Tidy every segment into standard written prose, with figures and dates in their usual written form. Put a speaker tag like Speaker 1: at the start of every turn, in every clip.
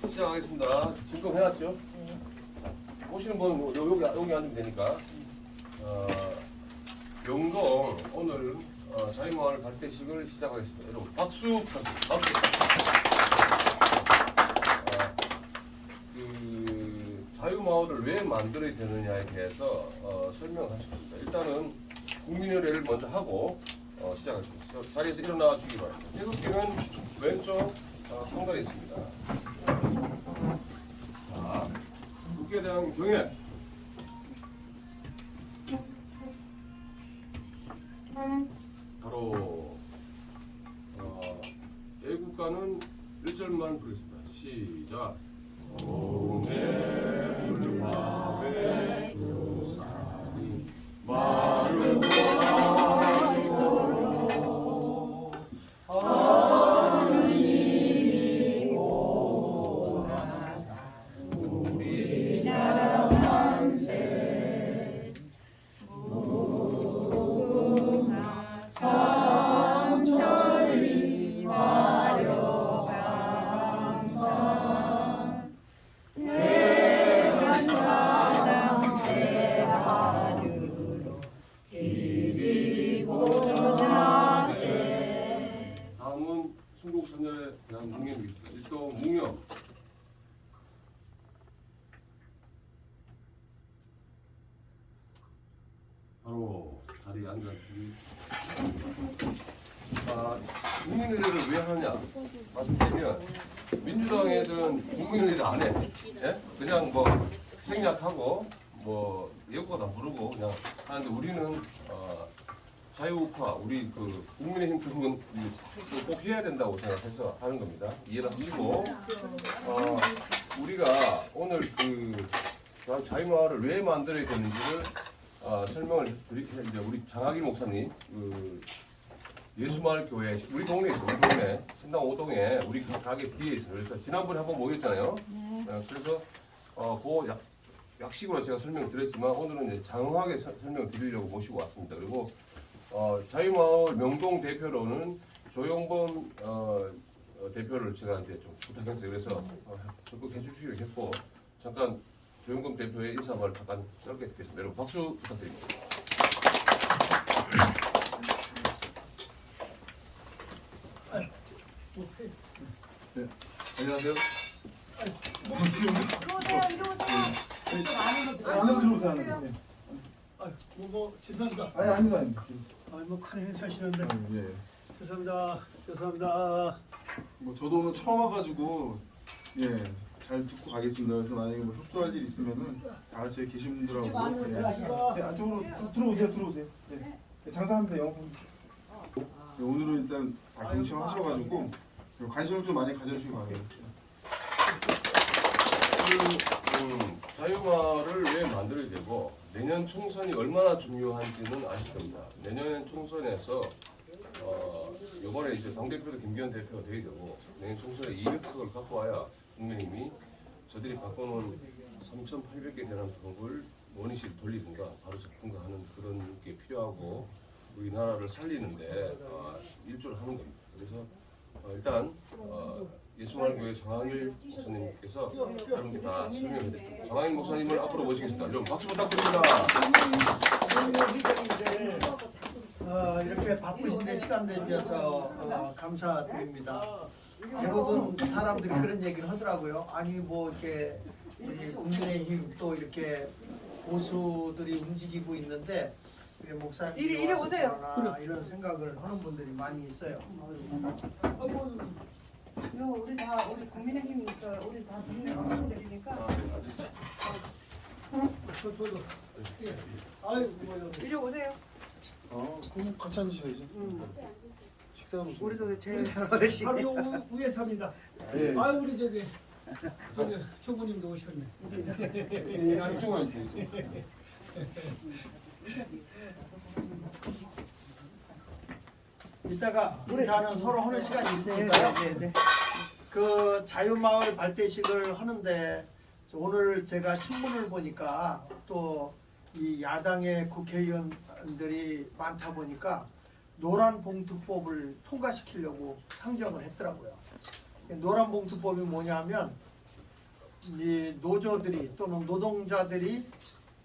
Speaker 1: 시작하겠습니다. 진동해놨죠? 보시는 분은 여기 앉으면 되니까. 명동 오늘 자유마을 발대식을 시작하겠습니다. 여러분 박수 부탁드립니다. 박수. 그 자유마을을 왜 만들어야 되느냐에 대해서 설명하겠습니다. 일단은 국민의례를 먼저 하고 시작하겠습니다. 자리에서 일어나 주기 바랍니다. 태극기는 왼쪽 상단에 있습니다. 자, 국기에 대한 경애. 바로 애국가는 1절만 부르겠습니다. 시작. 동해불화외 두산이 마르고 나이도록 하느님이 오나사 우리나라 만세 무궁화 삼천리 화려강산 대한 사랑 대하늘로 길이고 나세. 다음은 순국선열에 대한 묵념입니다. 일도 묵념. 바로 자리에 앉아주시기 바랍니다. 국민의례를 왜 하냐 말씀드리면 민주당 애들은 국민의례를 안 해. 예? 그냥 뭐 생략하고 뭐 예고가 다 부르고 그냥 하는데 우리는 자유우파 우리 그 국민의힘 쪽은 꼭 해야 된다고 생각해서 하는 겁니다. 이해를 하시고 우리가 오늘 그 자유마을을 왜 만들어야 되는지를 설명을 드릴게요. 이제 우리 장학일 목사님 그 예수마을 교회 우리 동네에 있어요. 우리 동네 신당 5동에 우리 가게 뒤에 있어요. 그래서 지난번에 한번 모였잖아요. 그래서 그 약식으로 제가 설명을 드렸지만 오늘은 이제 장황하게 설명을 드리려고 모시고 왔습니다. 그리고 자유마을 명동 대표로는 조영범 대표를 제가 이제 좀 부탁했어요. 그래서 적극해 주시기로 했고 잠깐 조영범 대표의 인사말을 잠깐 짧게 듣겠습니다. 여러분 박수 부탁드립니다.
Speaker 2: 네, 안녕하세요.
Speaker 3: 뭐 죄송합니다.
Speaker 2: 아니 아닙니다.
Speaker 3: 뭐 큰 행사 하시는데
Speaker 2: 예.
Speaker 3: 죄송합니다.
Speaker 2: 뭐 저도 오늘 처음 와가지고 잘 듣고 가겠습니다. 그래서 만약에 뭐 협조할 일 있으면은 다 같이 계신 분들하고 안쪽으로 들어오세요. 네. 장사합니다. 오늘은 일단 다 경청하셔가지고 관심을 좀 많이 가져주시기 바랍니다.
Speaker 1: 자유마을을 왜 만들어야 되고 내년 총선이 얼마나 중요한지는 아실 겁니다. 내년 총선에서 이번에 이제 당대표도 김기현 대표가 되게 되고 내년 총선에 200석을 갖고 와야 국민의힘이 저들이 바꿔놓은 3,800개 되는 법을 원위식 돌리든가 바로 접근가 하는 그런 게 필요하고 우리나라를 살리는데 일조를 하는 겁니다. 그래서 일단 예수마을 교회 장학일 목사님께서 여러분께 다 설명해 드립니다. 장학일 목사님을 앞으로 모시겠습니다. 여러분 박수 부탁드립니다.
Speaker 4: 이렇게 바쁘신데 시간 내주셔서 감사드립니다. 대부분 사람들이 그런 얘기를 하더라고요. 아니 뭐 이렇게 우리 국민의힘 또 이렇게 보수들이 움직이고 있는데 목사님
Speaker 5: 이리 오세요.
Speaker 4: 이런 생각을 하는 분들이 많이 있어요.
Speaker 5: 우리 국민의힘 우리 다 동네 어르신들이니까
Speaker 3: 저도 아유 뭐요.
Speaker 5: 이리 오세요.
Speaker 2: 그럼 같이 앉으셔야죠. 식사로.
Speaker 5: 우리 제일 어르신.
Speaker 3: 바로 위에 삽니다.
Speaker 2: 예.
Speaker 3: 아유 우리 저기 총무님도 오셨네.
Speaker 2: 안쪽으로 앉으세요.
Speaker 4: 이따가 인사는 서로 하는 시간이 있으니까요.
Speaker 5: 네.
Speaker 4: 그 자유마을 발대식을 하는데 오늘 제가 신문을 보니까 또 이 야당의 국회의원들이 많다 보니까 노란봉투법을 통과시키려고 상정을 했더라고요. 노란봉투법이 뭐냐면 이 노조들이 또는 노동자들이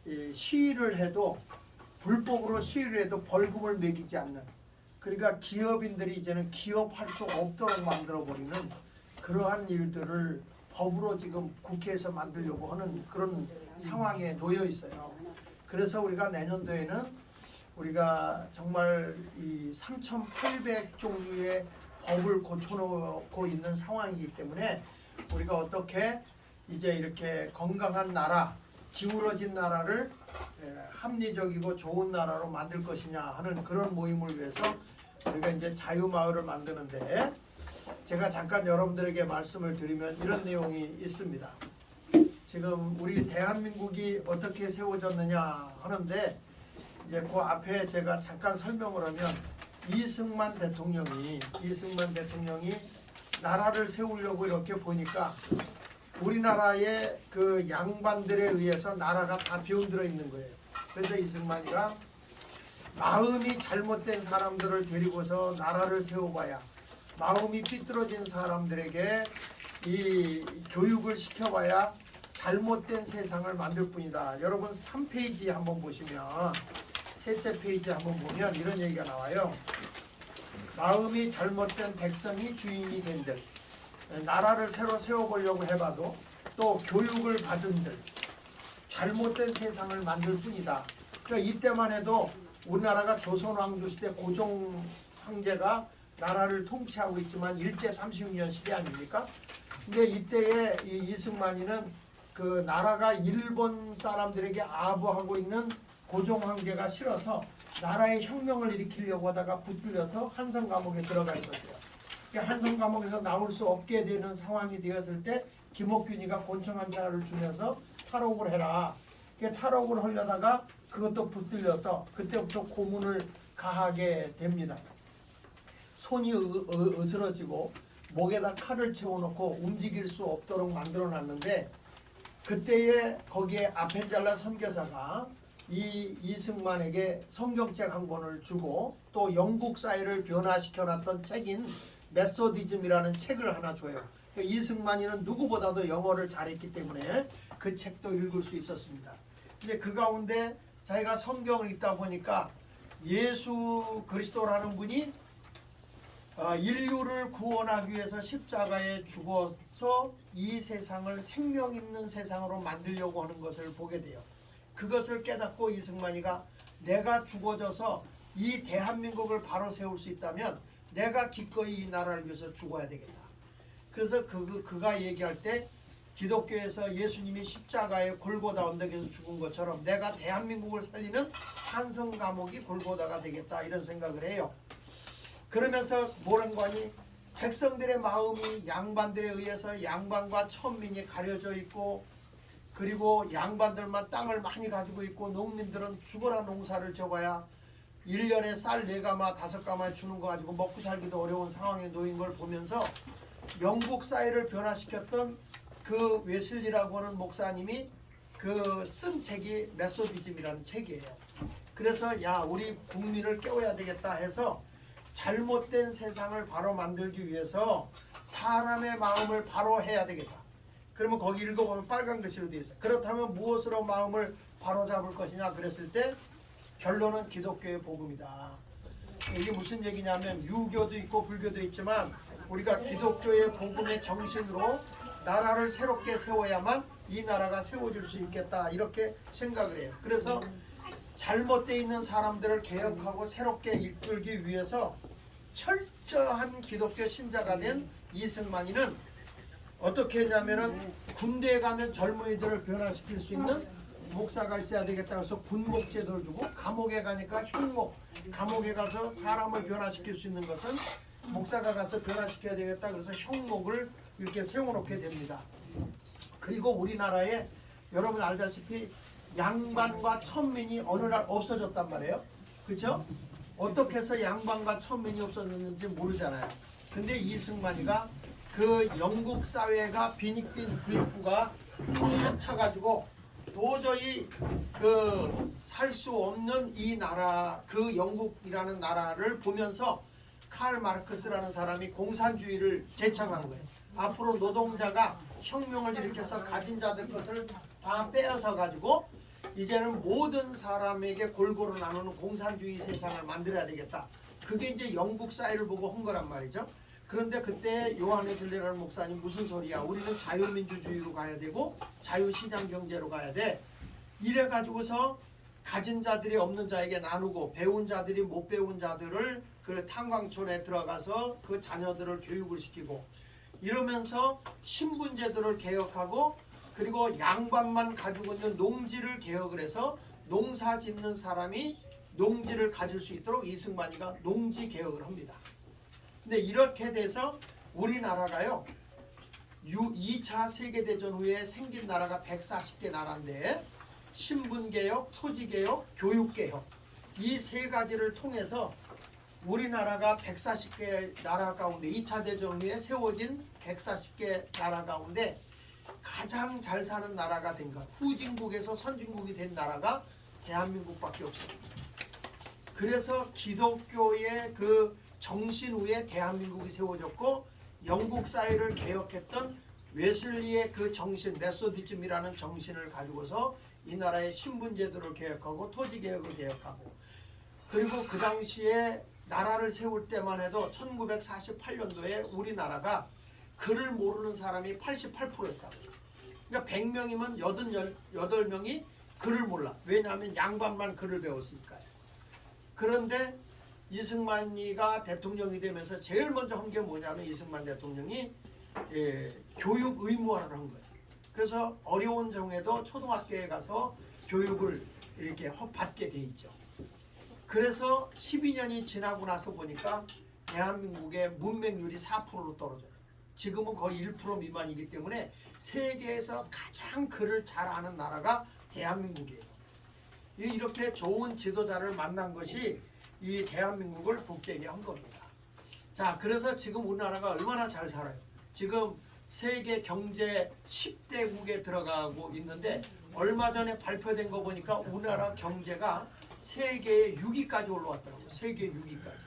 Speaker 4: 이 시위를 해도 불법으로 시위를 해도 벌금을 매기지 않는, 그러니까 기업인들이 이제는 기업할 수 없도록 만들어버리는 그러한 일들을 법으로 지금 국회에서 만들려고 하는 그런 상황에 놓여 있어요. 그래서 우리가 내년도에는 우리가 정말 이 3,800종류의 법을 고쳐놓고 있는 상황이기 때문에 우리가 어떻게 이제 이렇게 건강한 나라, 기울어진 나라를 합리적이고 좋은 나라로 만들 것이냐 하는 그런 모임을 위해서 우리가 이제 자유마을을 만드는데, 제가 잠깐 여러분들에게 말씀을 드리면 이런 내용이 있습니다. 지금 우리 대한민국이 어떻게 세워졌느냐 하는데, 이제 그 앞에 제가 잠깐 설명을 하면 이승만 대통령이 나라를 세우려고 이렇게 보니까 우리나라의 그 양반들에 의해서 나라가 다 비운들어 있는 거예요. 그래서 이승만이가 마음이 잘못된 사람들을 데리고서 나라를 세워봐야, 마음이 삐뚤어진 사람들에게 이 교육을 시켜봐야 잘못된 세상을 만들 뿐이다. 여러분 3페이지 한번 보시면, 셋째 페이지 한번 보면 이런 얘기가 나와요. 마음이 잘못된 백성이 주인이 된들, 나라를 새로 세워보려고 해봐도 또 교육을 받은들 잘못된 세상을 만들 뿐이다. 그러니까 이때만 해도 우리나라가 조선 왕조 시대 고종 황제가 나라를 통치하고 있지만 일제 36년 시대 아닙니까? 근데 이때에 이 이승만이는 그 나라가 일본 사람들에게 아부하고 있는 고종 황제가 싫어서 나라의 혁명을 일으키려고 하다가 붙들려서 한성 감옥에 들어가 있었어요. 한성 감옥에서 나올 수 없게 되는 상황이 되었을 때 김옥균이가 권총 한 자를 주면서 탈옥을 해라. 탈옥을 하려다가 그것도 붙들려서 그때부터 고문을 가하게 됩니다. 손이 으스러지고 목에다 칼을 채워놓고 움직일 수 없도록 만들어놨는데, 그때에 거기에 아펜잘라 선교사가 이 이승만에게 성경책 한 권을 주고 또 영국 사회를 변화시켜놨던 책인 메소디즘이라는 책을 하나 줘요. 이승만이는 누구보다도 영어를 잘했기 때문에 그 책도 읽을 수 있었습니다. 근데 그 가운데 자기가 성경을 읽다 보니까 예수 그리스도라는 분이 인류를 구원하기 위해서 십자가에 죽어서 이 세상을 생명 있는 세상으로 만들려고 하는 것을 보게 돼요. 그것을 깨닫고 이승만이가 내가 죽어져서 이 대한민국을 바로 세울 수 있다면 내가 기꺼이 이 나라를 위해서 죽어야 되겠다. 그래서 그가 얘기할 때 기독교에서 예수님이 십자가에 골고다 언덕에서 죽은 것처럼 내가 대한민국을 살리는 한성 감옥이 골고다가 되겠다, 이런 생각을 해요. 그러면서 뭐라는 거니? 백성들의 마음이 양반들에 의해서 양반과 천민이 가려져 있고, 그리고 양반들만 땅을 많이 가지고 있고 농민들은 죽어라 농사를 져봐야 1년에 쌀 4가마 5가마 주는 거 가지고 먹고 살기도 어려운 상황에 놓인 걸 보면서 영국 사회를 변화시켰던 그 웨슬리라고 하는 목사님이 그 쓴 책이 메소디즘이라는 책이에요. 그래서 야, 우리 국민을 깨워야 되겠다 해서 잘못된 세상을 바로 만들기 위해서 사람의 마음을 바로 해야 되겠다. 그러면 거기 읽어보면 빨간 글씨로 되어 있어요. 그렇다면 무엇으로 마음을 바로잡을 것이냐 그랬을 때 결론은 기독교의 복음이다. 이게 무슨 얘기냐면 유교도 있고 불교도 있지만 우리가 기독교의 복음의 정신으로 나라를 새롭게 세워야만 이 나라가 세워질 수 있겠다, 이렇게 생각을 해요. 그래서 잘못되어 있는 사람들을 개혁하고 새롭게 이끌기 위해서 철저한 기독교 신자가 된 이승만이는 어떻게 했냐면은 군대에 가면 젊은이들을 변화시킬 수 있는 목사가 있어야 되겠다 해서 군목제도를 주고, 감옥에 가니까 형목, 감옥에 가서 사람을 변화시킬 수 있는 것은 목사가 가서 변화시켜야 되겠다 그래서 형목을 이렇게 세워놓게 됩니다. 그리고 우리나라에 여러분 알다시피 양반과 천민이 어느 날 없어졌단 말이에요. 그렇죠? 어떻게 해서 양반과 천민이 없어졌는지 모르잖아요. 근데 이승만이가 그 영국 사회가 빈익빈 부익부가 꽉 차가지고 도저히 그 살 수 없는 이 나라, 그 영국이라는 나라를 보면서 칼 마르크스라는 사람이 공산주의를 제창한 거예요. 앞으로 노동자가 혁명을 일으켜서 가진 자들 것을 다 빼앗아 가지고 이제는 모든 사람에게 골고루 나누는 공산주의 세상을 만들어야 되겠다. 그게 이제 영국 사회를 보고 한 거란 말이죠. 그런데 그때 요한nes 웨슬리라는 목사님 무슨 소리야? 우리는 자유민주주의로 가야 되고 자유시장 경제로 가야 돼. 이래 가지고서 가진 자들이 없는 자에게 나누고 배운 자들이 못 배운 자들을 그 탄광촌에 들어가서 그 자녀들을 교육을 시키고 이러면서 신분제도를 개혁하고 그리고 양반만 가지고 있는 농지를 개혁을 해서 농사 짓는 사람이 농지를 가질 수 있도록 이승만이가 농지 개혁을 합니다. 근데 이렇게 돼서 우리나라가요 2차 세계대전 후에 생긴 나라가 140개 나라인데 신분개혁, 토지개혁, 교육개혁 이 세 가지를 통해서 우리나라가 140개 나라 가운데 2차 대전 후에 세워진 140개 나라 가운데 가장 잘 사는 나라가 된 것. 후진국에서 선진국이 된 나라가 대한민국밖에 없습니다. 그래서 기독교의 그 정신 위에 대한민국이 세워졌고 영국 사회를 개혁했던 웨슬리의 그 정신, 메소디즘이라는 정신을 가지고서 이 나라의 신분제도를 개혁하고 토지개혁을 개혁하고 그리고 그 당시에 나라를 세울 때만 해도 1948년도에 우리나라가 글을 모르는 사람이 88%였다고. 그러니까 100명이면 88명이 글을 몰라. 왜냐하면 양반만 글을 배웠으니까요. 그런데 이승만이가 대통령이 되면서 제일 먼저 한 게 뭐냐면 이승만 대통령이 교육 의무화를 한 거예요. 그래서 어려운 경우에도 초등학교에 가서 교육을 이렇게 받게 돼 있죠. 그래서 12년이 지나고 나서 보니까 대한민국의 문맹률이 4%로 떨어져요. 지금은 거의 1% 미만이기 때문에 세계에서 가장 글을 잘 아는 나라가 대한민국이에요. 이렇게 좋은 지도자를 만난 것이 이 대한민국을 복되게 한 겁니다. 자, 그래서 지금 우리나라가 얼마나 잘 살아요. 지금 세계 경제 10대국에 들어가고 있는데 얼마 전에 발표된 거 보니까 우리나라 경제가 세계 6위까지 올라왔더라고요. 세계 6위까지.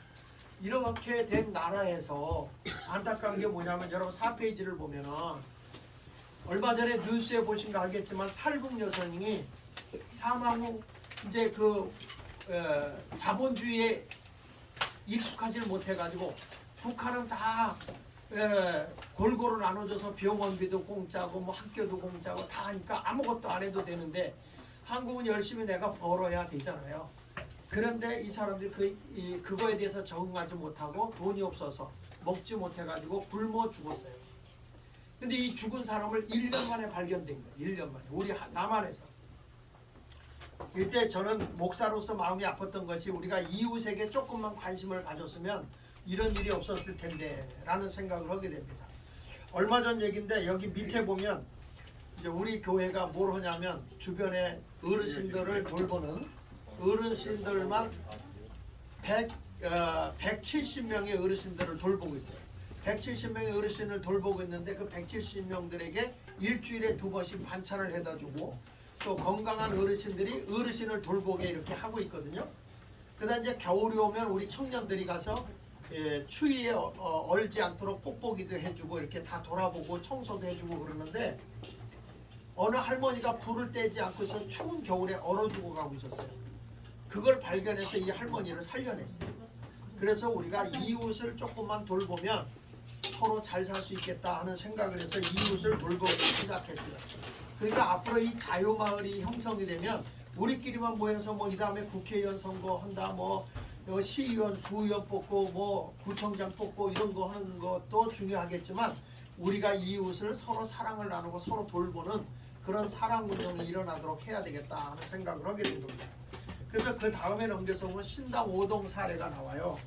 Speaker 4: 이렇게 된 나라에서 안타까운 게 뭐냐면 여러분 4페이지를 보면은 얼마 전에 뉴스에 보신 거 알겠지만 탈북 여성이 사망 후 이제 그 자본주의에 익숙하지를 못해가지고 북한은 다 골고루 나눠줘서 병원비도 공짜고 뭐 학교도 공짜고 다 하니까 아무것도 안 해도 되는데 한국은 열심히 내가 벌어야 되잖아요. 그런데 이 사람들이 그거에 대해서 적응하지 못하고 돈이 없어서 먹지 못해가지고 굶어 죽었어요. 근데 이 죽은 사람을 1년 만에 발견된 거예요. 1년 만에. 우리 남한에서. 이때 저는 목사로서 마음이 아팠던 것이 우리가 이웃에게 조금만 관심을 가졌으면 이런 일이 없었을 텐데 라는 생각을 하게 됩니다. 얼마 전 얘기인데 여기 밑에 보면 이제 우리 교회가 뭘 하냐면 주변에 어르신들을 돌보는 어르신들만 170명의 어르신들을 돌보고 있어요. 170명의 어르신을 돌보고 있는데 그 170명들에게 일주일에 2번씩 반찬을 해다 주고 또 건강한 어르신들이 어르신을 돌보게 이렇게 하고 있거든요. 그다음 이제 겨울이 오면 우리 청년들이 가서 추위에 얼지 않도록 뽁뽁이도 해주고 이렇게 다 돌아보고 청소도 해주고 그러는데 어느 할머니가 불을 떼지 않고서 추운 겨울에 얼어주고 가고 있었어요. 그걸 발견해서 이 할머니를 살려냈어요. 그래서 우리가 이웃을 조금만 돌보면 서로 잘 살 수 있겠다 하는 생각을 해서 이웃을 돌보기 시작했어요. 그러니까 앞으로 이 자유마을이 형성이 되면 우리끼리만 모여서 뭐 이 다음에 국회의원 선거 한다 뭐 시의원, 구의원 뽑고 뭐 구청장 뽑고 이런 거 하는 것도 중요하겠지만 우리가 이웃을 서로 사랑을 나누고 서로 돌보는 그런 사랑 운동이 일어나도록 해야 되겠다 하는 생각을 하게 된 겁니다. 그래서 그 다음에 넘겨서 보면 신당 5동 사례가 나와요.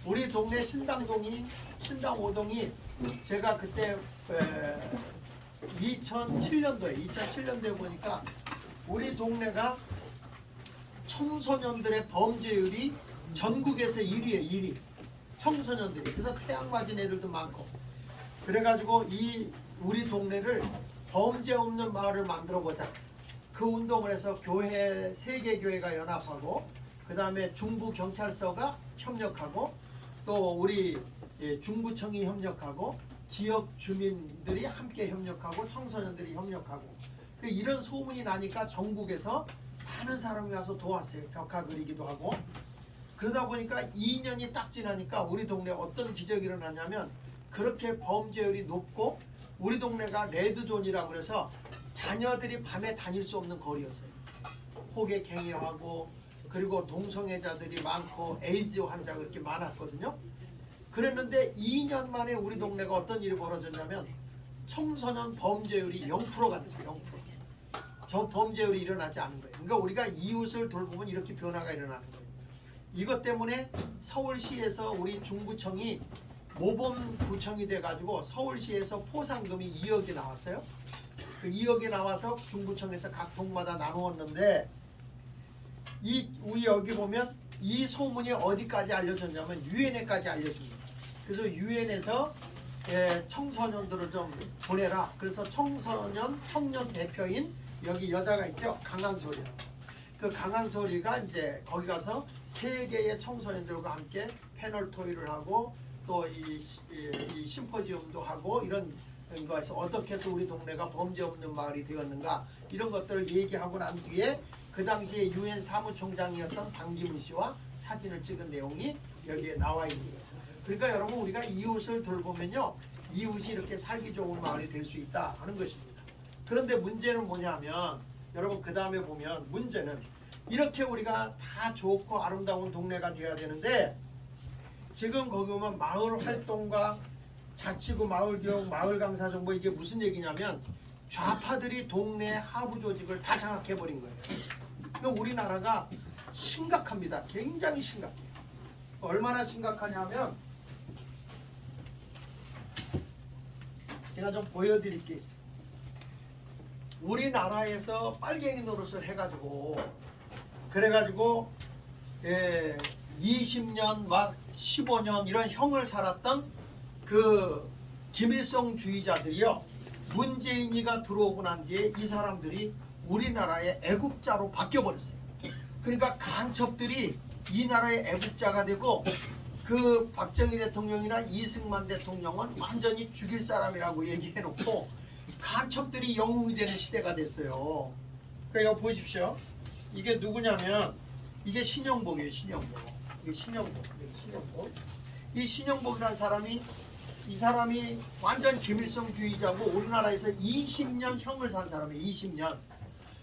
Speaker 4: 우리 동네 신당 5동이 제가 그때 2007년도에 보니까 우리 동네가 청소년들의 범죄율이 전국에서 1위에 1위. 청소년들이. 그래서 태양 맞은 애들도 많고. 그래가지고 우리 동네를 범죄 없는 마을을 만들어 보자. 그 운동을 해서 교회, 세계교회가 연합하고 그 다음에 중부경찰서가 협력하고 또 우리 중구청이 협력하고 지역 주민들이 함께 협력하고 청소년들이 협력하고 이런 소문이 나니까 전국에서 많은 사람이 와서 도왔어요. 벽화 그리기도 하고. 그러다 보니까 2년이 딱 지나니까 우리 동네에 어떤 기적이 일어났냐면 그렇게 범죄율이 높고 우리 동네가 레드존이라고 그래서 자녀들이 밤에 다닐 수 없는 거리였어요. 호객행위하고 그리고 동성애자들이 많고 에이즈 환자가 그렇게 많았거든요. 그랬는데 2년 만에 우리 동네가 어떤 일이 벌어졌냐면 청소년 범죄율이 0%가 됐어요. 0%. 저 범죄율이 일어나지 않은 거예요. 그러니까 우리가 이웃을 돌보면 이렇게 변화가 일어나는 거예요. 이것 때문에 서울시에서 우리 중구청이 모범구청이 돼가지고 서울시에서 포상금이 2억이 나왔어요. 그 2억이 나와서 중구청에서 각 동마다 나누었는데 우리 여기 보면 이 소문이 어디까지 알려졌냐면 유엔에까지 알려집니다. 그래서 유엔에서 청소년들을 좀 보내라. 그래서 청년 대표인 여기 여자가 있죠. 강한솔이요. 그 강한솔이가 이제 거기 가서 세계의 청소년들과 함께 패널 토의를 하고 또 이 심포지움도 하고 이런 거에서 어떻게 해서 우리 동네가 범죄 없는 마을이 되었는가 이런 것들을 얘기하고 난 뒤에 그 당시에 유엔 사무총장이었던 반기문 씨와 사진을 찍은 내용이 여기에 나와 있는 거예요. 그러니까 여러분 우리가 이웃을 돌보면요 이웃이 이렇게 살기 좋은 마을이 될 수 있다 하는 것입니다. 그런데 문제는 뭐냐면 여러분 그 다음에 보면 문제는 이렇게 우리가 다 좋고 아름다운 동네가 되어야 되는데 지금 거기 보면 마을 활동과 자치구 마을교육 마을강사정보 이게 무슨 얘기냐면 좌파들이 동네 하부 조직을 다 장악해버린 거예요. 그러니까 우리나라가 심각합니다. 굉장히 심각해요. 얼마나 심각하냐면 제가 좀 보여드릴 게 있어요. 우리나라에서 빨갱이 노릇을 해가지고 그래가지고 20년 막 15년 이런 형을 살았던 그 김일성주의자들이요 문재인이가 들어오고 난 뒤에 이 사람들이 우리나라의 애국자로 바뀌어버렸어요. 그러니까 간첩들이 이 나라의 애국자가 되고 그 박정희 대통령이나 이승만 대통령은 완전히 죽일 사람이라고 얘기해놓고 간첩들이 영웅이 되는 시대가 됐어요. 그러니까 이거 보십시오. 이게 누구냐면 이게 신영복이에요. 신영복. 이게 신영복. 이 신영복이라는 사람이 이 사람이 완전 김일성주의자고 우리나라에서 20년 형을 산 사람이에요. 20년.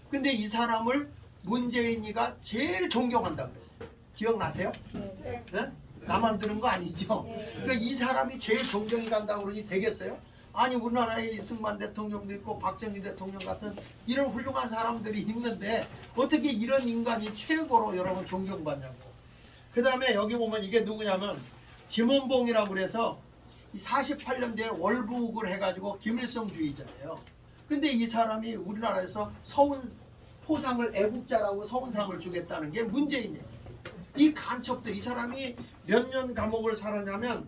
Speaker 4: 근데 이 사람을 문재인이가 제일 존경한다 그랬어요. 기억나세요? 네? 나만 들은 거 아니죠? 그러니까 이 사람이 제일 존경이 간다고 그러니 되겠어요? 아니 우리나라에 이승만 대통령도 있고 박정희 대통령 같은 이런 훌륭한 사람들이 있는데 어떻게 이런 인간이 최고로 여러분 존경받냐고. 그 다음에 여기 보면 이게 누구냐면 김원봉이라고 그래서 48년대에 월북을 해가지고 김일성주의자예요. 근데 이 사람이 우리나라에서 포상을 애국자라고 서운상을 주겠다는 게 문재인이에요. 이 간첩들 이 사람이 몇 년 감옥을 살았냐면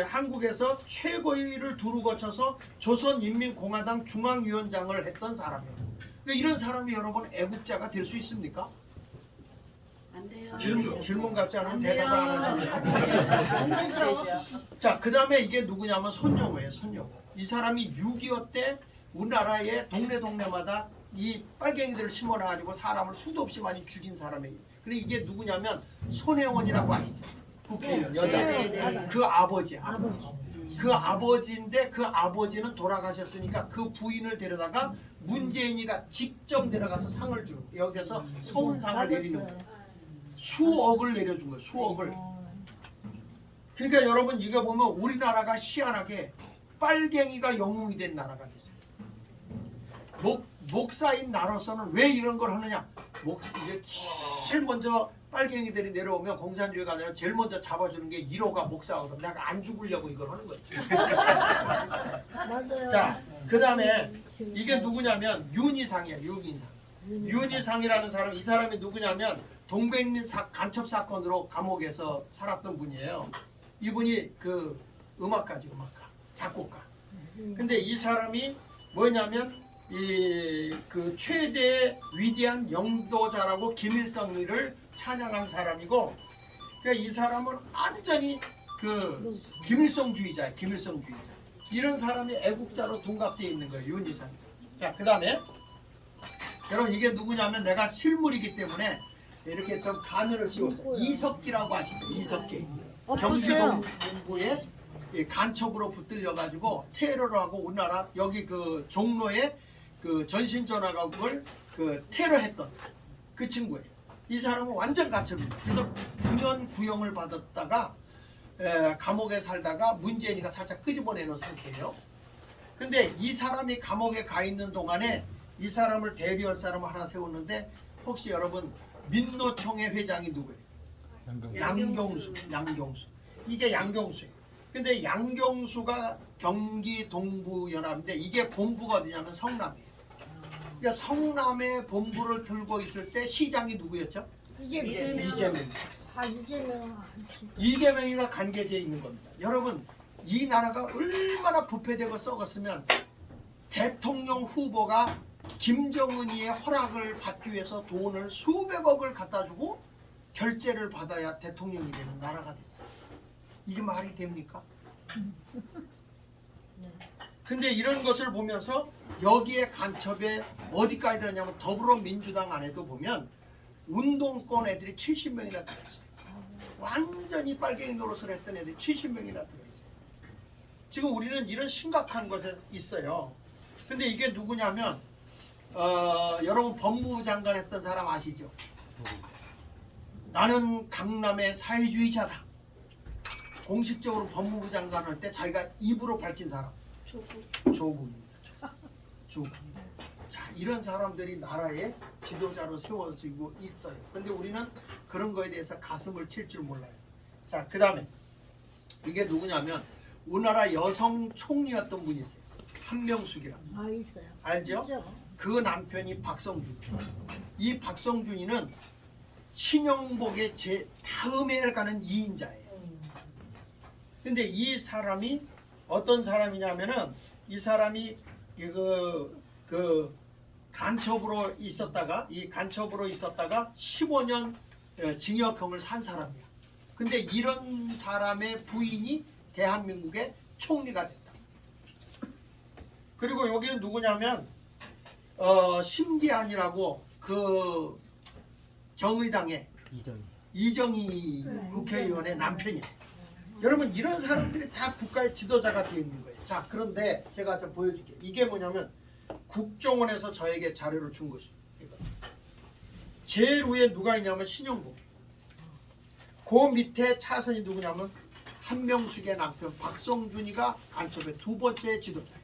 Speaker 4: 한국에서 최고위를 두루 거쳐서 조선인민공화당 중앙위원장을 했던 사람이에요. 그러니까 이런 사람이 여러분 애국자가 될 수 있습니까?
Speaker 5: 안 돼요.
Speaker 4: 질문 같지 않으면 대답을 안 하시죠. 자, 그 다음에 이게 누구냐면 손영호예요. 손영호. 이 사람이 6.25 때 우리나라의 동네마다 이 빨갱이들을 심어놔가지고 사람을 수도 없이 많이 죽인 사람이에요. 근데 이게 누구냐면 손혜원이라고 아시죠? 국회의원 여자. 그 아버지야. 그 아버지인데 그 아버지는 돌아가셨으니까 그 부인을 데려다가 문재인이가 직접 내려가서 상을 주고 여기서 서운상을 내리는 거예요. 수억을 내려준 거예요. 수억을. 그러니까 여러분 이거 보면 우리나라가 희한하게 빨갱이가 영웅이 된 나라가 됐어요. 목사인 나로서는 왜 이런 걸 하느냐? 이제 제일 먼저 빨갱이들이 내려오면 공산주의가 아니라 제일 먼저 잡아주는 게 1호가 목사거든. 내가 안 죽으려고 이걸 하는 거지.
Speaker 5: 맞아요.
Speaker 4: 자, 그 다음에 이게 누구냐면 윤희상이야. 윤희상이라는 사람. 이 사람이 누구냐면 동백민 간첩 사건으로 감옥에서 살았던 분이에요. 이분이 그 음악가 작곡가. 근데 이 사람이 뭐냐면 그 최대 위대한 영도자라고 김일성을 찬양한 사람이고, 그러니까 이 사람은 완전히 그 김일성주의자예요. 김일성주의자. 이런 사람이 애국자로 둔갑되어 있는 거예요. 윤희상. 자, 그 다음에 여러분 이게 누구냐면 내가 실물이기 때문에 이렇게 좀 가면을 씌웠어요. 이석기라고 아시죠? 이석기. 경기동부에 간첩으로 붙들려 가지고 테러를 하고 우리나라 여기 그 종로에 그 전신전화국을 그 테러했던 그 친구예요. 이 사람은 완전 간첩입니다. 그래서 9년 구형을 받았다가 감옥에 살다가 문재인이가 살짝 끄집어내는 상태예요. 근데 이 사람이 감옥에 가 있는 동안에 이 사람을 대리할 사람을 하나 세웠는데 혹시 여러분 민노총회 회장이 누구예요? 양경수. 이게 양경수예요. 근데 양경수가 경기 동부연합인데 이게 본부가 어디냐면 성남이에요. 그러니까 성남의 본부를 들고 있을 때 시장이 누구였죠? 이재명. 이재명이가 관계되어 있는 겁니다. 여러분 이 나라가 얼마나 부패되고 썩었으면 대통령 후보가 김정은이의 허락을 받기 위해서 돈을 수백억을 갖다 주고 결재를 받아야 대통령이 되는 나라가 됐어요. 이게 말이 됩니까? 근데 이런 것을 보면서 여기에 간첩에 어디까지 들었냐면 더불어민주당 안에도 보면 운동권 애들이 70명이나 들어있어요. 완전히 빨갱이 노릇을 했던 애들이 70명이나 들어있어요. 지금 우리는 이런 심각한 것에 있어요. 근데 이게 누구냐면 여러분 법무부 장관 했던 사람 아시죠? 나는 강남의 사회주의자다. 공식적으로 법무부 장관 할 때 자기가 입으로 밝힌 사람 조국입니다. 조국. 자, 이런 사람들이 나라의 지도자로 세워지고 있어요. 근데 우리는 그런 거에 대해서 가슴을 칠 줄 몰라요. 자, 그 다음에 이게 누구냐면 우리나라 여성 총리였던 분이 있어요. 한명숙이라고.
Speaker 6: 있어요.
Speaker 4: 알죠?
Speaker 6: 있죠.
Speaker 4: 그 남편이 박성준. 이 박성준이는 신영복의 제 다음에 가는 2인자예요. 근데 이 사람이 어떤 사람이냐면은 이 사람이 그 간첩으로 있었다가 15년 징역형을 산 사람이야. 근데 이런 사람의 부인이 대한민국의 총리가 됐다. 그리고 여기는 누구냐면 심기안이라고 그 정의당의 이정희 국회의원의 남편이에요. 여러분 이런 사람들이 다 국가의 지도자가 되어 있는 거예요. 자, 그런데 제가 좀 보여줄게요. 이게 뭐냐면 국정원에서 저에게 자료를 준 것입니다. 이거. 제일 위에 누가 있냐면 신영복. 그 밑에 차선이 누구냐면 한명숙의 남편 박성준이가 간첩의 두 번째 지도자예요.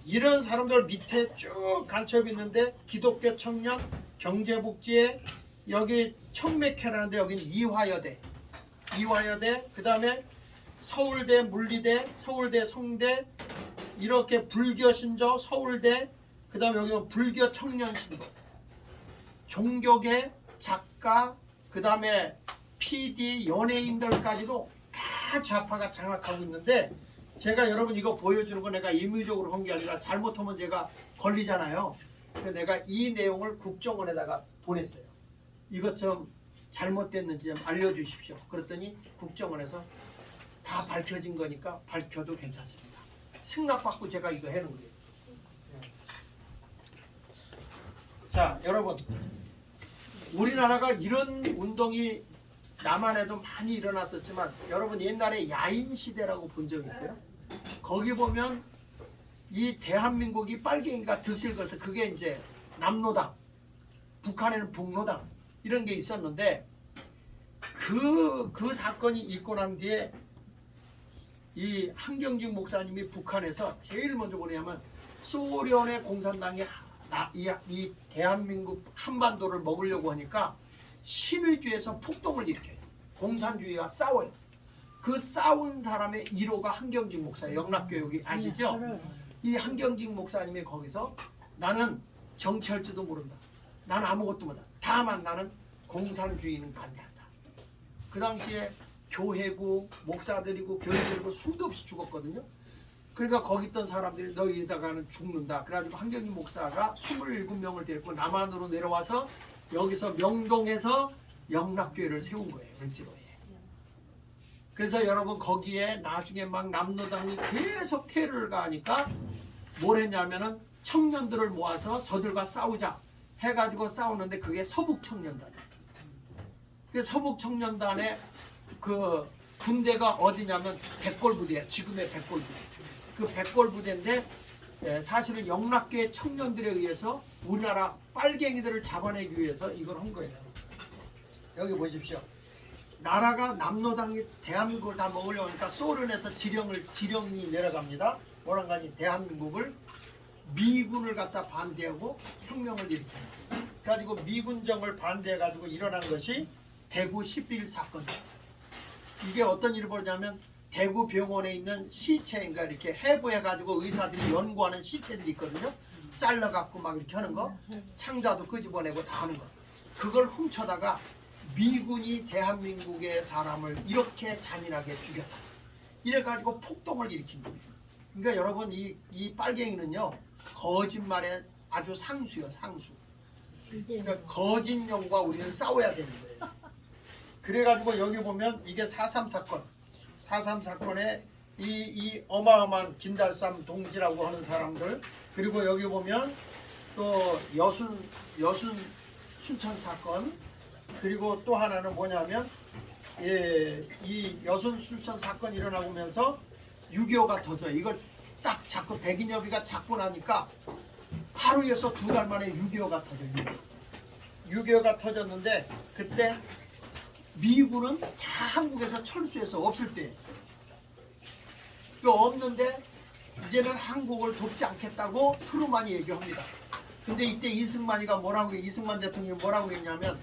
Speaker 4: 이런 사람들 밑에 쭉 간첩이 있는데 기독교 청년, 경제복지회, 여기 청맥회라는데 여기는 이화여대, 그 다음에 서울대 물리대, 서울대 성대, 이렇게 불교신조, 서울대, 그 다음에 여기 불교 청년신도, 종교계, 작가, 그 다음에 PD, 연예인들까지도 다 좌파가 장악하고 있는데 제가 여러분 이거 보여주는 거 내가 임의적으로 한 게 아니라 잘못하면 제가 걸리잖아요. 그래서 내가 이 내용을 국정원에다가 보냈어요. 이것 좀 잘못됐는지 좀 알려주십시오. 그랬더니 국정원에서 다 밝혀진 거니까 밝혀도 괜찮습니다. 승낙받고 제가 이거 해놓은 거예요. 자, 여러분 우리나라가 이런 운동이 남한에도 많이 일어났었지만 여러분 옛날에 야인시대라고 본 적 있어요? 거기 보면 이 대한민국이 빨갱이가 득실거려서 그게 이제 남로당, 북한에는 북로당 이런 게 있었는데 그 사건이 있고 난 뒤에 이 한경직 목사님이 북한에서 제일 먼저 뭐냐면 소련의 공산당이 이 대한민국 한반도를 먹으려고 하니까 신의주에서 폭동을 일으켜요. 공산주의와 싸워요. 그 싸운 사람의 1호가 한경직 목사, 영락교육이 아시죠? 이 한경직 목사님이 거기서 나는 정치할지도 모른다. 나는 아무것도 못한다. 다만 나는 공산주의는 반대한다. 그 당시에 교회고 목사들이고 교회들이고 수도 없이 죽었거든요. 그러니까 거기 있던 사람들이 너희다가는 죽는다. 그래가지고 한경직 목사가 27명을 데리고 남한으로 내려와서 여기서 명동에서 영락교회를 세운 거예요. 을지로에.
Speaker 6: 그래서 여러분 거기에 나중에 막 남로당이 계속 테러를 가하니까 뭘 했냐면은 청년들을 모아서 저들과 싸우자 해가지고 싸우는데 그게 서북청년단이에요. 그 서북청년단의 그 군대가 어디냐면 백골부대야. 지금의 백골부대. 그 백골부대인데 사실은 영락교회 청년들에 의해서 우리나라 빨갱이들을 잡아내기 위해서 이걸 한 거예요. 여기 보십시오. 나라가 남로당이 대한민국을 다 먹으려니까 소련에서 지령이 내려갑니다. 뭐란가니 대한민국을 미군을 갖다 반대하고 혁명을 일으킵니다. 그래가지고 미군정을 반대해가지고 일어난 것이 대구 11 사건이에요. 이게 어떤 일이 벌어지냐면 대구 병원에 있는 시체인가 이렇게 해부해가지고 의사들이 연구하는 시체들이 있거든요. 잘라갖고 막 이렇게 하는 거, 창자도 끄집어내고 다 하는 거. 그걸 훔쳐다가 미군이 대한민국의 사람을 이렇게 잔인하게 죽였다. 이래가지고 폭동을 일으킨 거예요. 그러니까 여러분 이 빨갱이는요 거짓말의 아주 상수요, 상수. 그러니까 거짓령과 우리는 싸워야 되는 거예요. 그래가지고 여기 보면 이게 4.3 사건, 4.3 사건에 이 어마어마한 긴달삼 동지라고 하는 사람들, 그리고 여기 보면 또 여순 순천 사건, 그리고 또 하나는 뭐냐면 이 여순 순천 사건이 일어나면서 6.25가 터져요. 이걸 딱 잡고 백인여비가 잡고 나니까 하루에서 2달 만에 6.25가 터져요. 6.25가 터졌는데 그때 미군은 다 한국에서 철수해서 없을 때 없는데 이제는 한국을 돕지 않겠다고 트루만이 얘기합니다. 근데 이때 이승만이가 뭐라고 이승만 대통령이 뭐라고 했냐면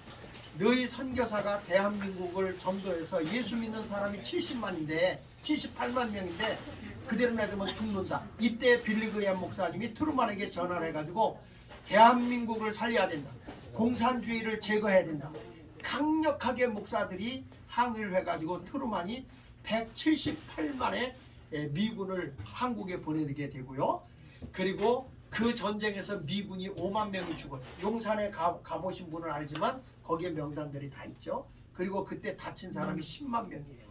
Speaker 6: 너희 선교사가 대한민국을 전도해서 예수 믿는 사람이 70만인데 78만 명인데 그대로 놔두면 죽는다. 이때 빌리그레암 목사님이 트루만에게 전화를 해가지고 대한민국을 살려야 된다. 공산주의를 제거해야 된다. 강력하게 목사들이 항의를 해가지고 트루만이 178만의 미군을 한국에 보내게 되고요. 그리고 그 전쟁에서 미군이 5만 명이 죽어요. 용산에 가보신 분은 알지만 거기에 명단들이 다 있죠. 그리고 그때 다친 사람이 10만 명이에요.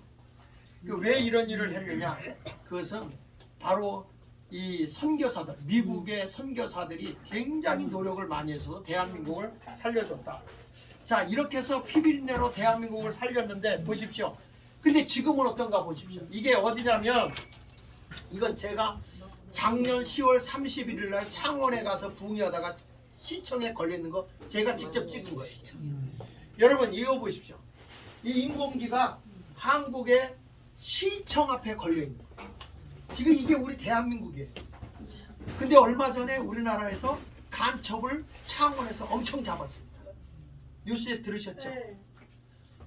Speaker 6: 왜 이런 일을 했느냐? 그것은 바로 이 선교사들, 미국의 선교사들이 굉장히 노력을 많이 해서 대한민국을 살려줬다. 자, 이렇게 해서 피비린내로 대한민국을 살렸는데 보십시오. 근데 지금은 어떤가 보십시오. 이게 어디냐면 이건 제가 작년 10월 31일 날 창원에 가서 붕이하다가 시청에 걸려있는 거 제가 직접 찍은 거예요. 여러분 이거 보십시오. 이 인공기가 한국의 시청 앞에 걸려있는 거예요. 지금 이게 우리 대한민국이에요. 근데 얼마 전에 우리나라에서 간첩을 창원에서 엄청 잡았습니다. 뉴스에 들으셨죠?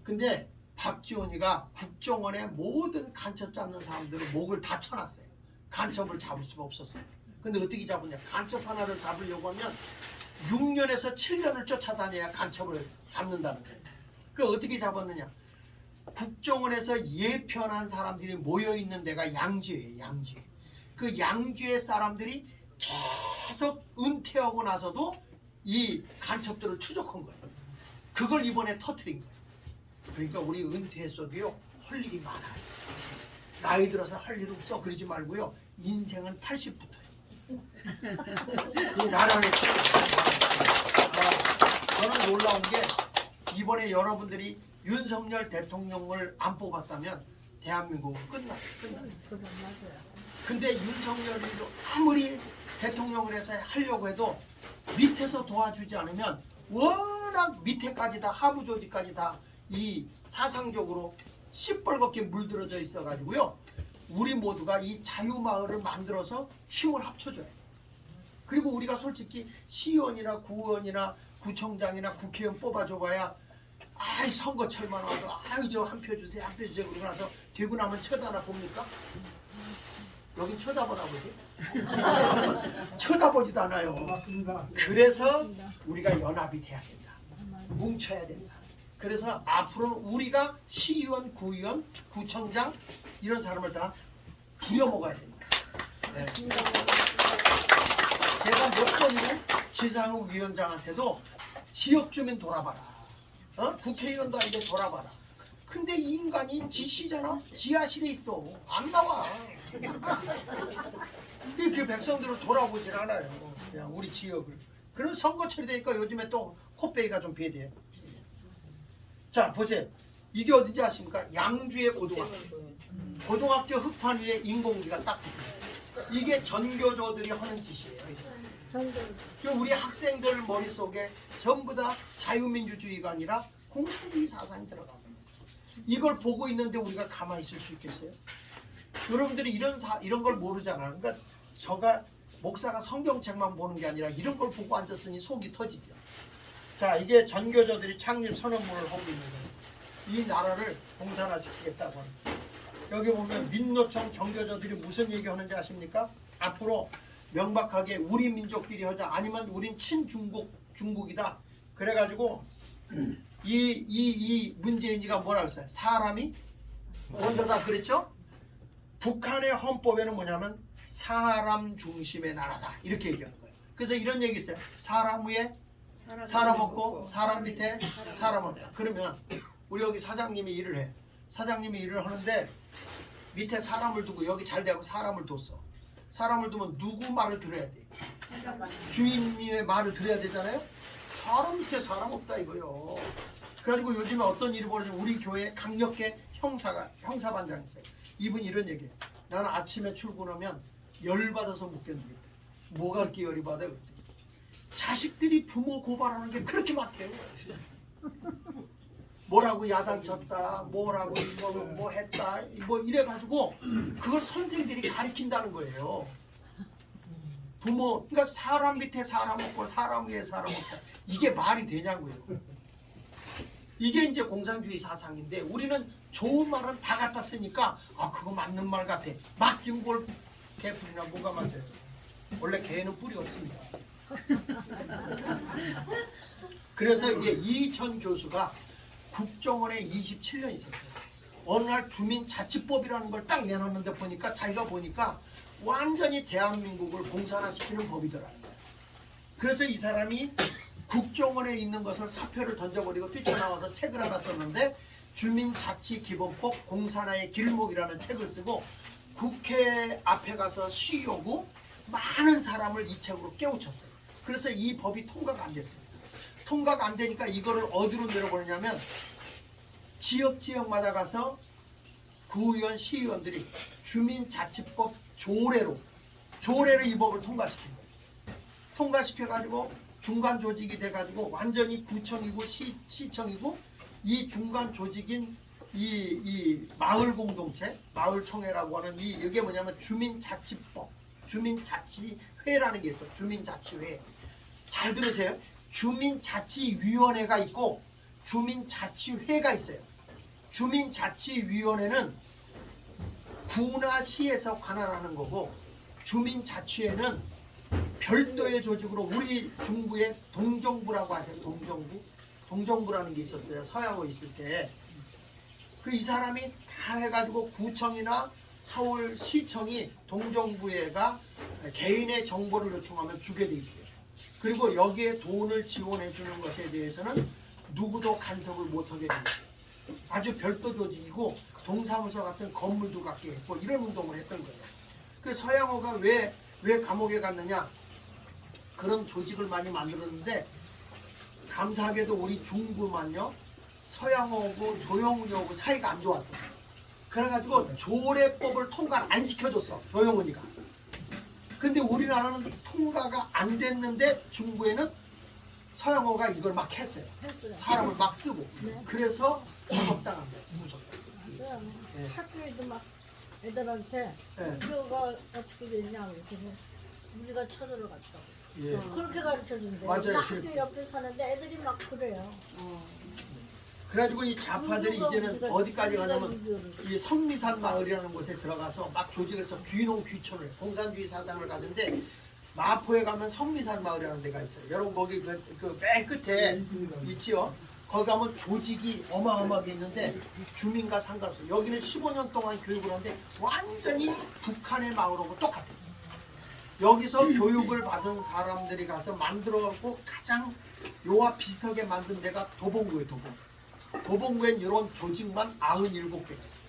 Speaker 6: 근데 박지원이가 국정원의 모든 간첩 잡는 사람들을 목을 다 쳐놨어요. 간첩을 잡을 수가 없었어요. 근데 어떻게 잡느냐? 간첩 하나를 잡으려고 하면 6년에서 7년을 쫓아다녀야 간첩을 잡는다는 거예요. 그럼 어떻게 잡았느냐? 국정원에서 예편한 사람들이 모여있는 데가 양주예요. 양주. 그 양주의 사람들이 계속 은퇴하고 나서도 이 간첩들을 추적한 거예요. 그걸 이번에 터뜨린 거예요. 그러니까 우리 은퇴했어도요 할 일이 많아요. 나이 들어서 할 일 없어 그러지 말고요. 인생은 80부터요. 이 나라를 저는 놀라운 게 이번에 여러분들이 윤석열 대통령을 안 뽑았다면 대한민국은 끝났어요. 근데 윤석열이 아무리 대통령을 해서 하려고 해도 밑에서 도와주지 않으면 워낙 밑에까지 다 하부 조직까지 다 이 사상적으로 시뻘겋게 물들어져 있어 가지고요. 우리 모두가 이 자유마을을 만들어서 힘을 합쳐줘요. 그리고 우리가 솔직히 시의원이나 구의원이나 구청장이나 국회의원 뽑아줘봐야 아이 선거철만 와서 아이 저 한 표 주세요 한 표 주세요 그러고 나서 되고 나면 쳐다나 봅니까? 여긴 쳐다보나 보지? 쳐다보지도 않아요.
Speaker 3: 맞습니다.
Speaker 6: 그래서 우리가 연합이 돼야 된다. 뭉쳐야 된다. 그래서 앞으로는 우리가 시의원, 구의원, 구청장 이런 사람을 다 부려먹어야 됩니다. 네. 제가 몇 번이고 지상욱 위원장한테도 지역 주민 돌아봐라. 국회의원도 이제 돌아봐라. 근데 이 인간이 지시잖아. 지하실에 있어. 안 나와. 근데 그 백성들은 돌아보질 않아요. 그냥 우리 지역을. 그런 선거철이 되니까 요즘에 또 코빼기가 좀 배대해. 자 보세요. 이게 어딘지 아십니까? 양주의 고등학교. 고등학교 흙판 위에 인공지가 딱 붙어요. 이게 전교조들이 하는 짓이에요. 지금 우리 학생들 머릿속에 전부 다 자유민주주의가 아니라 공산주의 사상이 들어가요. 이걸 보고 있는데 우리가 가만히 있을 수 있겠어요? 여러분들이 이런 걸 모르잖아. 그러니까 저가 목사가 성경책만 보는 게 아니라 이런 걸 보고 앉았으니 속이 터지죠. 자, 이게 전교조들이 창립 선언문을 하고 있는 거예요. 이 나라를 공산화시키겠다고 합니다. 여기 보면 민노총 전교조들이 무슨 얘기하는지 아십니까? 앞으로 명백하게 우리 민족끼리 하자. 아니면 우린 친중국이다. 그래가지고 이 문재인이가 뭐라고 했어요? 사람이 원조다 그랬죠? 북한의 헌법에는 뭐냐면 사람 중심의 나라다 이렇게 얘기하는 거예요. 그래서 이런 얘기 있어요. 사람 위에 사람 없고 사람 밑에 사람 없다. 그러면 우리 여기 사장님이 일을 해. 사장님이 일을 하는데 밑에 사람을 두고 여기 잘 되고 사람을 뒀어. 사람을 두면 누구 말을 들어야 돼? 주인님의 말을 들어야 되잖아요. 사람 밑에 사람 없다 이거요. 그래가지고 요즘에 어떤 일이 벌어지면 우리 교회에 강력계 형사반장이 있어요. 이분이 이런 얘기해요. 나는 아침에 출근하면 열받아서 못 견디겠다. 뭐가 그렇게 열이 받아요? 자식들이 부모 고발하는 게 그렇게 막혀요. 뭐라고 야단쳤다, 뭐라고 이거 뭐 했다, 뭐 이래가지고 그걸 선생들이 가르친다는 거예요. 부모, 그러니까 사람 밑에 사람 없고 사람 위에 사람 없다. 이게 말이 되냐고요. 이게 이제 공산주의 사상인데 우리는 좋은 말은 다 갖다 쓰니까 아 그거 맞는 말 같아. 맡긴 걸 개뿔이나 뭐가 맞아요. 원래 개는 뿔이 없습니다. 그래서 이게 이천 교수가 국정원에 27년 있었어요. 어느 날 주민자치법이라는 걸 딱 내놨는데 보니까 자기가 보니까 완전히 대한민국을 공산화시키는 법이더라고요. 그래서 이 사람이 국정원에 있는 것을 사표를 던져버리고 뛰쳐나와서 책을 하나 썼는데 주민자치기본법 공산화의 길목이라는 책을 쓰고 국회 앞에 가서 시위하고 많은 사람을 이 책으로 깨우쳤어요. 그래서 이 법이 통과가 안 됐습니다. 통과가 안 되니까 이거를 어디로 내려보내냐면 지역마다 가서 구의원, 시의원들이 주민자치법 조례로 이 법을 통과시킨 거예요. 통과시켜가지고 중간 조직이 돼가지고 완전히 구청이고 시청이고 이 중간 조직인 이 마을 공동체, 마을총회라고 하는 이게 뭐냐면 주민자치법, 주민자치회라는 게 있어요. 주민자치회. 잘 들으세요. 주민자치위원회가 있고 주민자치회가 있어요. 주민자치위원회는 구나 시에서 관할하는 거고 주민자치회는 별도의 조직으로 우리 중부에 동정부라고 하세요. 동정부라는 게 있었어요. 서양호 있을 때. 그 이 사람이 다 해가지고 구청이나 서울시청이 동정부에가 개인의 정보를 요청하면 주게 돼 있어요. 그리고 여기에 돈을 지원해 주는 것에 대해서는 누구도 간섭을 못하게 돼 있어요. 아주 별도 조직이고 동사무소 같은 건물도 갖게 했고 이런 운동을 했던 거예요. 그 서양호가 왜 감옥에 갔느냐? 그런 조직을 많이 만들었는데 감사하게도 우리 중부만요 서양호하고 조영훈이하고 사이가 안 좋았어요. 그래가지고 조례법을 통과를 안 시켜줬어 조영훈이가. 근데 우리나라는 통과가 안 됐는데 중부에는 서양호가 이걸 막 했어요. 사람을 막 쓰고. 그래서 구속당한 거예요. 구속당. 네.
Speaker 7: 학교에도 막 애들한테
Speaker 6: 네.
Speaker 7: 학교가 어떻게 되냐 그랬더니 우리가 쳐들어갔다고.
Speaker 6: 예.
Speaker 7: 그렇게 가르쳐준대.
Speaker 6: 맞아요.
Speaker 7: 나 학교 옆에 사는데 애들이 막 그래요.
Speaker 6: 그래가지고 이 좌파들이 이제는 어디까지 가냐면 이 성미산 마을이라는 곳에 들어가서 막 조직을 해서 귀농귀촌을 공산주의 사상을 가는데 마포에 가면 성미산 마을이라는 데가 있어요. 여러분 거기 그 맨 끝에 있지요. 거기 가면 조직이 어마어마하게 있는데 주민과 상관없어요. 여기는 15년 동안 교육을 하는데 완전히 북한의 마을하고 똑같아요. 여기서 교육을 받은 사람들이 가서 만들어갖고 가장 요와 비슷하게 만든 데가 도봉구예요. 도봉. 도봉구엔 이런 조직만 97개가 있어요.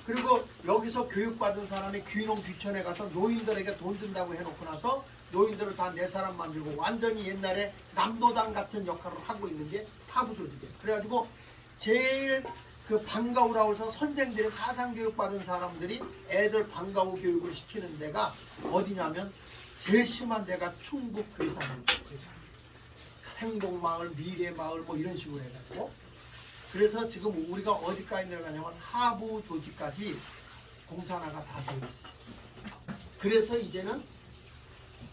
Speaker 6: 그리고 여기서 교육받은 사람이 귀농 귀촌에 가서 노인들에게 돈 준다고 해놓고 나서 노인들을 다 내 사람 만들고 완전히 옛날에 남도당 같은 역할을 하고 있는 게 하부 조직이에요. 그래가지고 제일 그 방과후라고 해서 선생들이 사상교육 받은 사람들이 애들 방과후 교육을 시키는 데가 어디냐면 제일 심한 데가 충북 괴산입니다. 괴산. 행복마을, 미래마을 뭐 이런 식으로 해가지고 그래서 지금 우리가 어디까지 내려가냐면 하부 조직까지 공산화가 다 되어 있어요. 그래서 이제는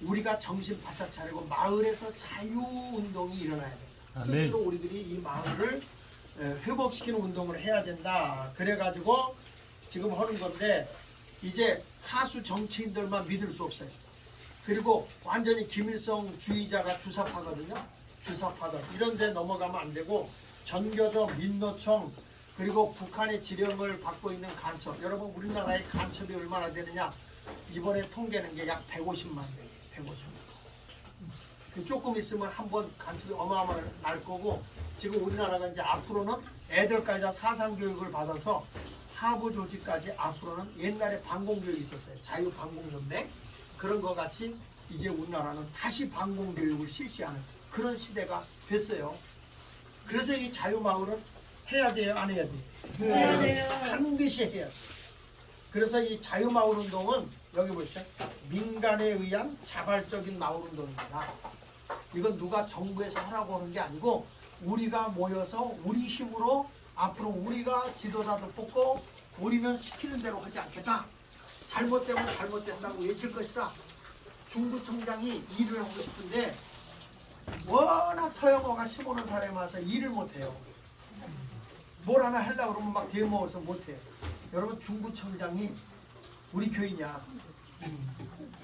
Speaker 6: 우리가 정신 바싹 차리고 마을에서 자유운동이 일어나야 된다. 스스로 우리들이 이 마을을 회복시키는 운동을 해야 된다. 그래가지고 지금 하는 건데 이제 하수 정치인들만 믿을 수 없어요. 그리고 완전히 김일성 주의자가 주사파거든요. 주사파들 이런 데 넘어가면 안 되고 전교조, 민노총 그리고 북한의 지령을 받고 있는 간첩. 여러분 우리나라의 간첩이 얼마나 되느냐. 이번에 통계는 게 약 150만 명. 150만. 조금 있으면 한번 간첩이 어마어마하게 날 거고 지금 우리나라가 이제 앞으로는 애들까지 다 사상교육을 받아서 하부 조직까지 앞으로는 옛날에 반공교육이 있었어요. 자유반공연맹 그런 것 같이 이제 우리나라는 다시 반공교육을 실시하는 그런 시대가 됐어요. 그래서 이 자유마을은 해야 돼요? 안 해야 돼요?
Speaker 7: 해야 돼요.
Speaker 6: 반드시 해야 돼요. 그래서 이 자유마을 운동은 여기 보시죠. 민간에 의한 자발적인 마을 운동입니다. 이건 누가 정부에서 하라고 하는 게 아니고 우리가 모여서 우리 힘으로 앞으로 우리가 지도자들 뽑고 우리는 시키는 대로 하지 않겠다. 잘못되면 잘못된다고 외칠 것이다. 중구청장이 일을 하고 싶은데 워낙 서영호가 심어놓은 사람이 와서 일을 못해요. 뭘 하나 하려고 그러면 막 대모해서 못해요. 여러분 중구청장이 우리 교인이야.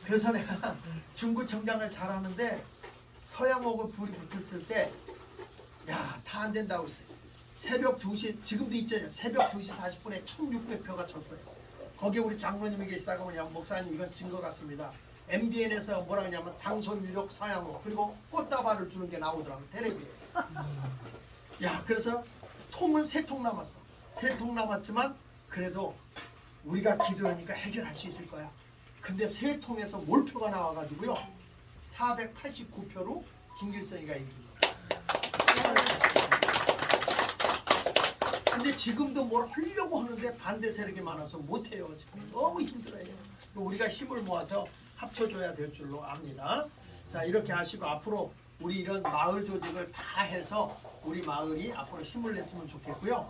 Speaker 6: 그래서 내가 중구청장을 잘하는데 서양하고 불이 붙을 때 야, 다 안 된다고 했어요. 새벽 2시 지금도 있잖아요. 새벽 2시 40분에 1600표가 쳤어요. 거기에 우리 장로님이 계시다가 뭐냐면 목사님 이건 증거 같습니다. MBN에서 뭐라 하냐면 당선 유력 서양호 그리고 꽃다발을 주는 게 나오더라고요. 텔레비에. 야, 그래서 통은 3통 남았어. 3통 남았지만 그래도 우리가 기도하니까 해결할 수 있을 거야. 근데 3통에서 몰표가 나와가지고요. 489표로 김길성이가 이깁니다. 근데 지금도 뭘 하려고 하는데 반대 세력이 많아서 못해요. 지금 너무 힘들어요. 우리가 힘을 모아서 합쳐줘야 될 줄로 압니다. 자, 이렇게 하시고 앞으로 우리 이런 마을 조직을 다 해서 우리 마을이 앞으로 힘을 냈으면 좋겠고요.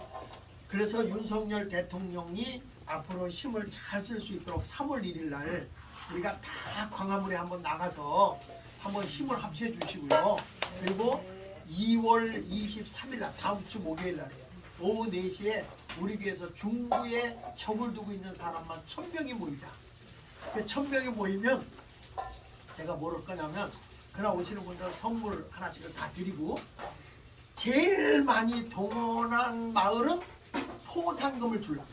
Speaker 6: 그래서 윤석열 대통령이 앞으로 힘을 잘 쓸 수 있도록 3월 1일 날 우리가 다 광화문에 한번 나가서 한번 힘을 합쳐 주시고요. 그리고 2월 23일 날 다음 주 목요일 날이에요. 오후 4시에 우리 교회에서 중구에 적을 두고 있는 사람만 1000명이 모이자. 1000명이 모이면 제가 뭘 할 거냐면 그날 오시는 분들 선물 하나씩을 다 드리고 제일 많이 동원한 마을은 포상금을 줄라.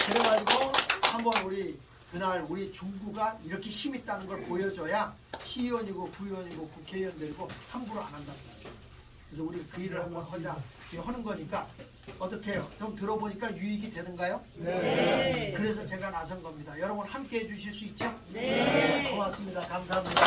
Speaker 6: 그래가지고 한번 우리 그날 우리 중구가 이렇게 힘 있다는 걸 보여줘야 시의원이고 구의원이고 국회의원들이고 함부로 안 한다는 거예요. 그래서 우리 그 일을 한번 하자 하는 거니까 어떻게 해요? 좀 들어보니까 유익이 되는가요?
Speaker 7: 네.
Speaker 6: 그래서 제가 나선 겁니다. 여러분 함께 해주실 수 있죠?
Speaker 7: 네.
Speaker 6: 고맙습니다. 감사합니다.